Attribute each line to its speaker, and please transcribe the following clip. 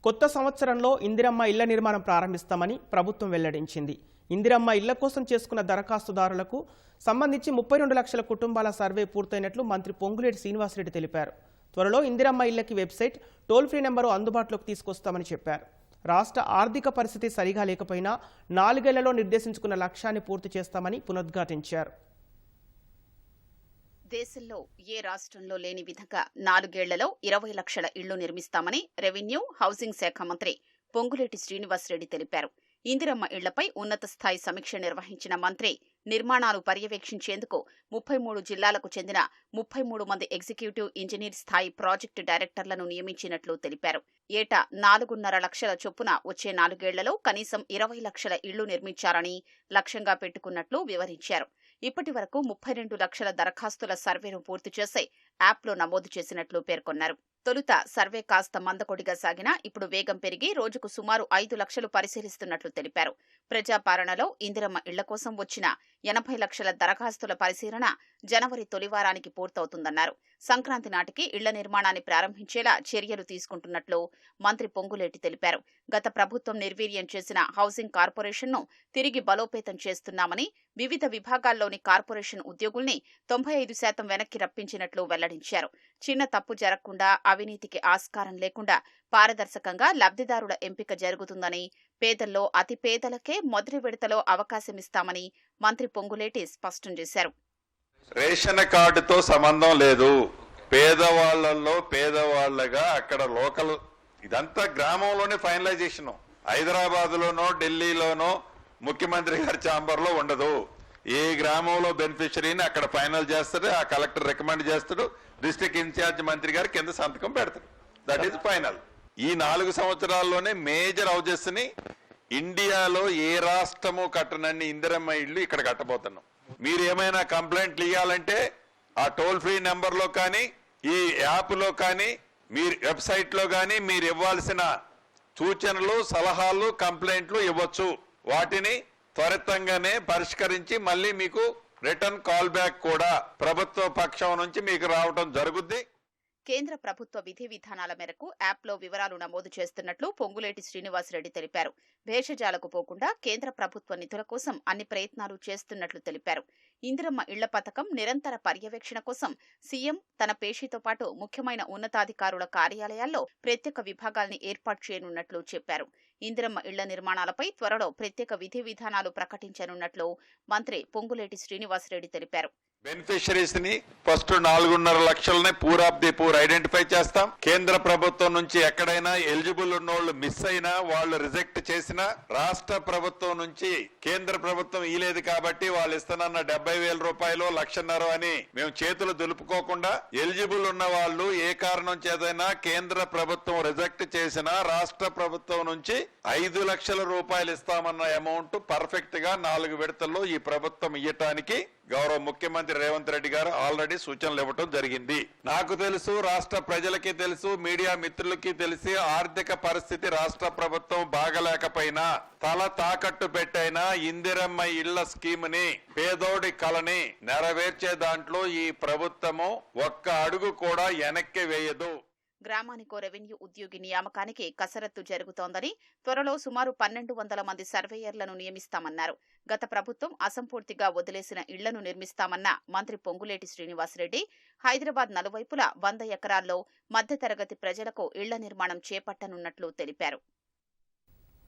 Speaker 1: కొత్త సంవత్సరంలో ఇందిరమ్మ ఇళ్ల నిర్మాణం ప్రారంభిస్తామని ప్రభుత్వం వెల్లడించింది. ఇందిరమ్మ ఇళ్ల కోసం చేసుకున్న దరఖాస్తుదారులకు సంబంధించి 32 లక్షల కుటుంబాల సర్వే పూర్తయినట్లు మంత్రి పొంగులేటి శ్రీనివాసరెడ్డి తెలిపారు. త్వరలో ఇందిరమ్మ ఇళ్లకి వెబ్సైట్, టోల్ ఫ్రీ నెంబరు అందుబాటులోకి తీసుకొస్తామని చెప్పారు. రాష్ట్ర ఆర్థిక పరిస్థితి సరిగా లేకపోయినా 4 ఏళ్లలో నిర్దేశించుకున్న లక్ష్యాన్ని పూర్తి చేస్తామని పునరుద్ఘాటించారు.
Speaker 2: దేశంలో ఏ రాష్ట్రంలో లేని విధంగా 4 ఏళ్లలో 20 లక్షల ఇళ్లు నిర్మిస్తామని రెవెన్యూ, హౌసింగ్ శాఖ మంత్రి పొంగులేటి శ్రీనివాసరెడ్డి తెలిపారు. ఇందిరమ్మ ఇళ్లపై ఉన్నత స్థాయి సమీక్ష నిర్వహించిన మంత్రి నిర్మాణాలు పర్యవేక్షించేందుకు 33 జిల్లాలకు చెందిన 33 మంది ఎగ్జిక్యూటివ్ ఇంజనీర్ స్థాయి ప్రాజెక్టు డైరెక్టర్లను నియమించినట్లు తెలిపారు. ఏటా 4.5 లక్షల చొప్పున వచ్చే 4 ఏళ్లలో కనీసం 20 లక్షల ఇళ్లు నిర్మించాలని లక్ష్యంగా పెట్టుకున్నట్లు వివరించారు. ఇప్పటి వరకు 32 లక్షల దరఖాస్తుల సర్వేను పూర్తి చేసి యాప్లో నమోదు చేసినట్లు పేర్కొన్నారు. తొలుత సర్వే కాస్త మందకొడిగా సాగినా ఇప్పుడు వేగం పెరిగి రోజుకు సుమారు 5 లక్షలు పరిశీలిస్తున్నట్లు తెలిపారు. ప్రజాపాలనలో ఇందిరమ్మ ఇళ్ల కోసం వచ్చిన 80 లక్షల దరఖాస్తుల పరిశీలన జనవరి తొలివారానికి పూర్తవుతుందన్నారు. సంక్రాంతి నాటికి ఇళ్ల నిర్మాణాన్ని ప్రారంభించేలా చర్యలు తీసుకుంటున్నట్లు మంత్రి పొంగులేటి తెలిపారు. గత ప్రభుత్వం నిర్వీర్యం చేసిన హౌసింగ్ కార్పొరేషన్ను తిరిగి బలోపేతం చేస్తున్నామని, వివిధ విభాగాల్లోని కార్పొరేషన్ ఉద్యోగుల్ని 95% వెనక్కి రప్పించినట్లు వెల్లడించారు. చిన్న తప్పు జరగకుండా, అవినీతికి ఆస్కారం లేకుండా పారదర్శకంగా లబ్ధిదారుల ఎంపిక జరుగుతుందని, పేదల్లో అతి పేదలకే మొదటి విడతలో అవకాశమిస్తామని మంత్రి పొంగులేటి స్పష్టం చేశారు.
Speaker 3: రేషన్ కార్డుతో సంబంధం లేదు. పేదవాళ్లలో పేదవాళ్లగా అక్కడ లోకల్, ఇదంతా గ్రామంలోనే ఫైనలైజేషన్. హైదరాబాద్ లోనో ఢిల్లీలోనో ముఖ్యమంత్రి గారి ఛాంబర్ లో ఉండదు. ఏ గ్రామంలో బెనిఫిషరీని అక్కడ ఫైనల్ చేస్తాడు, ఆ కలెక్టర్ రికమెండ్ చేస్తాడు, డిస్ట్రిక్ట్ ఇన్ఛార్జ్ మంత్రి గారు కింద సంతకం పెడతాడు. That is final. ఈ 4 సంవత్సరాల్లోనే మేజర్ హౌజెస్ ని ఇండియాలో ఏ రాష్ట్రము కట్టనన్ని ఇందిరమ్మ ఇళ్లు ఇక్కడ కట్టబోతున్నాం. మీరు ఏమైనా కంప్లైంట్లు ఇవ్వాలంటే ఆ టోల్ ఫ్రీ నెంబర్ లో కానీ, ఈ యాప్ లో కానీ, మీరు వెబ్సైట్ లో కానీ మీరు ఇవ్వాల్సిన సూచనలు, సలహాలు, కంప్లైంట్లు ఇవ్వచ్చు. వాటిని త్వరితంగానే పరిష్కరించి మళ్ళీ మీకు రిటర్న్ కాల్ బ్యాక్ కూడా ప్రభుత్వ పక్షం నుంచి మీకు రావడం జరుగుద్ది.
Speaker 2: కేంద్ర ప్రభుత్వ విధి విధానాల మేరకు యాప్లో వివరాలు నమోదు చేస్తున్నట్లు పొంగులేటి శ్రీనివాసరెడ్డి తెలిపారు. భేషజాలకు పోకుండా కేంద్ర ప్రభుత్వ నిధుల కోసం అన్ని ప్రయత్నాలు చేస్తున్నట్లు తెలిపారు. ఇందిరమ్మ ఇళ్ల పథకం నిరంతర పర్యవేక్షణ కోసం సీఎం తన పేషీతో పాటు ముఖ్యమైన ఉన్నతాధికారుల కార్యాలయాల్లో ప్రత్యేక విభాగాల్ని ఏర్పాటు చేయనున్నట్లు చెప్పారు. ఇందిరమ్మ ఇళ్ల నిర్మాణాలపై త్వరలో ప్రత్యేక విధి విధానాలు ప్రకటించనున్నట్లు మంత్రి పొంగులేటి శ్రీనివాసరెడ్డి తెలిపారు.
Speaker 3: బెనిఫిషరీస్ ని ఫస్ట్ 4.5 లక్షలని poor of the poor identify చేస్తాం. కేంద్ర ప్రభుత్వం నుంచి ఎక్కడైనా ఎలిజిబుల్ ఉన్నోళ్ళు మిస్ అయినా, వాళ్ళు రిజెక్ట్ చేసినా, రాష్ట్ర ప్రభుత్వం నుంచి కేంద్ర ప్రభుత్వం ఇలేదు కాబట్టి వాళ్ళు ఇస్తానన్న 70,000 రూపాయలు, 1,50,000 అని మేము చేతులు దులుపుకోకుండా, ఎలిజిబుల్ ఉన్న వాళ్ళు ఏ కారణం చేతైనా కేంద్ర ప్రభుత్వం రిజెక్ట్ చేసినా రాష్ట్ర ప్రభుత్వం నుంచి 5 లక్షల రూపాయలు ఇస్తామన్న అమౌంట్ పర్ఫెక్ట్ గా 4 విడతల్లో ఈ ప్రభుత్వం ఇయ్యటానికి గౌరవ ముఖ్యమంత్రి రేవంత్ రెడ్డి గారు ఆల్రెడీ సూచనలు ఇవ్వటం జరిగింది. నాకు తెలుసు, రాష్ట్ర ప్రజలకి తెలుసు, మీడియా మిత్రులకి తెలిసి, ఆర్థిక పరిస్థితి రాష్ట్ర ప్రభుత్వం బాగలేకపోయినా తల తాకట్టు పెట్టైనా ఇందిరమ్మ ఇళ్ల స్కీమ్ ని, పేదోడి కలని నెరవేర్చే దాంట్లో ఈ ప్రభుత్వము ఒక్క అడుగు కూడా వెనక్కి వేయదు.
Speaker 2: గ్రామానికో రెవెన్యూ ఉద్యోగి నియామకానికి కసరత్తు జరుగుతోందని, త్వరలో సుమారు 1,200 మంది సర్వేయర్లను నియమిస్తామన్నారు. గత ప్రభుత్వం అసంపూర్తిగా వదిలేసిన ఇళ్లను నిర్మిస్తామన్న మంత్రి పొంగులేటి శ్రీనివాసరెడ్డి హైదరాబాద్ నలువైపులా 100 ఎకరాల్లో మధ్యతరగతి ప్రజలకు ఇళ్ల నిర్మాణం చేపట్టనున్నట్లు తెలిపారు.